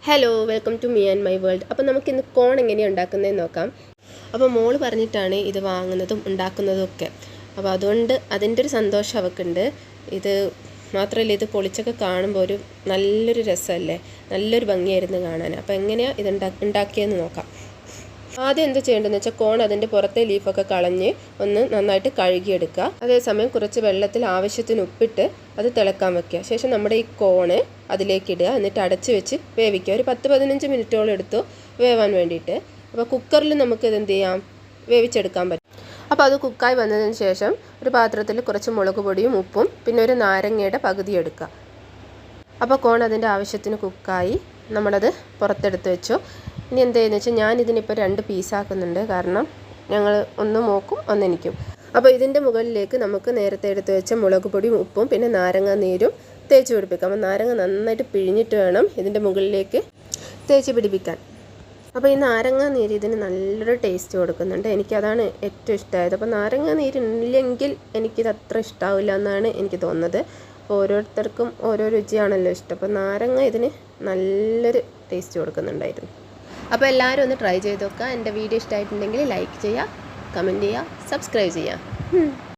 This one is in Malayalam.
Hello welcome to me and my world. അപ്പോൾ നമുക്കിന്ന് കോൺ എങ്ങനെയാണ് ഉണ്ടാക്കുന്നതെന്ന് നോക്കാം. അപ്പോൾ മോള് പറഞ്ഞിട്ടാണ് ഇത് വാങ്ങുന്നതും ഉണ്ടാക്കുന്നതും ഒക്കെ. അപ്പോൾ അതുകൊണ്ട് അതിൻ്റെ ഒരു സന്തോഷം അവൾക്കുണ്ട്. ഇത് മാത്രമല്ല, ഇത് പൊളിച്ചൊക്കെ കാണുമ്പോൾ ഒരു നല്ലൊരു രസമല്ലേ, നല്ലൊരു ഭംഗിയായിരുന്നു കാണാൻ. അപ്പോൾ എങ്ങനെയാണ് ഇത് ഉണ്ടാക്കിയതെന്ന് നോക്കാം. ആദ്യം എന്ത് ചെയ്യേണ്ടതെന്ന് വെച്ചാൽ കോൺ അതിൻ്റെ പുറത്തെ ലീഫൊക്കെ കളഞ്ഞ് ഒന്ന് നന്നായിട്ട് കഴുകിയെടുക്കുക. അതേസമയം കുറച്ച് വെള്ളത്തിൽ ആവശ്യത്തിന് ഉപ്പിട്ട് അത് തിളക്കാൻ വെക്കുക. ശേഷം നമ്മുടെ ഈ കോണ് അതിലേക്ക് ഇടുക. എന്നിട്ട് അടച്ച് വെച്ച് വേവിക്കുക. ഒരു 10-15 മിനിറ്റോളം എടുത്തു വേവാൻ വേണ്ടിയിട്ട്. അപ്പോൾ കുക്കറിൽ നമുക്ക് ഇത് എന്ത് ചെയ്യാം, വേവിച്ചെടുക്കാൻ പറ്റും. അപ്പോൾ അത് കുക്കായി വന്നതിന് ശേഷം ഒരു പാത്രത്തിൽ കുറച്ച് മുളക് പൊടിയും ഉപ്പും പിന്നെ ഒരു നാരങ്ങയുടെ പകുതി എടുക്കുക. അപ്പോൾ കോൺ അതിൻ്റെ ആവശ്യത്തിന് കുക്കായി നമ്മളത് പുറത്തെടുത്ത് വെച്ചു. ഇനി എന്ത് ചെയ്യുന്നത് വെച്ചാൽ ഞാനിതിനിപ്പോൾ 2 പീസാക്കുന്നുണ്ട്. കാരണം ഞങ്ങൾ ഒന്ന് മോക്കും ഒന്ന് എനിക്കും. അപ്പോൾ ഇതിൻ്റെ മുകളിലേക്ക് നമുക്ക് നേരത്തെ എടുത്ത് വെച്ച മുളക് പൊടിയും ഉപ്പും പിന്നെ നാരങ്ങ നീരും തേച്ച് പിടിപ്പിക്കാം. അപ്പോൾ നാരങ്ങ നന്നായിട്ട് പിഴിഞ്ഞിട്ട് വേണം ഇതിൻ്റെ മുകളിലേക്ക് തേച്ച് പിടിപ്പിക്കാൻ. അപ്പോൾ ഈ നാരങ്ങ നീര് ഇതിന് നല്ലൊരു ടേസ്റ്റ് കൊടുക്കുന്നുണ്ട്. എനിക്കതാണ് ഏറ്റവും ഇഷ്ടമായത്. അപ്പോൾ നാരങ്ങ നീരില്ലെങ്കിൽ എനിക്കിത് അത്ര ഇഷ്ടമാവില്ല എന്നാണ് എനിക്ക് തോന്നുന്നത്. ഓരോരുത്തർക്കും ഓരോ രുചിയാണല്ലോ ഇഷ്ടം. അപ്പോൾ നാരങ്ങ ഇതിന് നല്ലൊരു ടേസ്റ്റ് കൊടുക്കുന്നുണ്ടായിരുന്നു. അപ്പോൾ എല്ലാവരും ഒന്ന് ട്രൈ ചെയ്ത് നോക്കുക. എൻ്റെ വീഡിയോ ഇഷ്ടമായിട്ടുണ്ടെങ്കിൽ ലൈക്ക് ചെയ്യുക, കമൻറ്റ് ചെയ്യുക, സബ്സ്ക്രൈബ് ചെയ്യുക.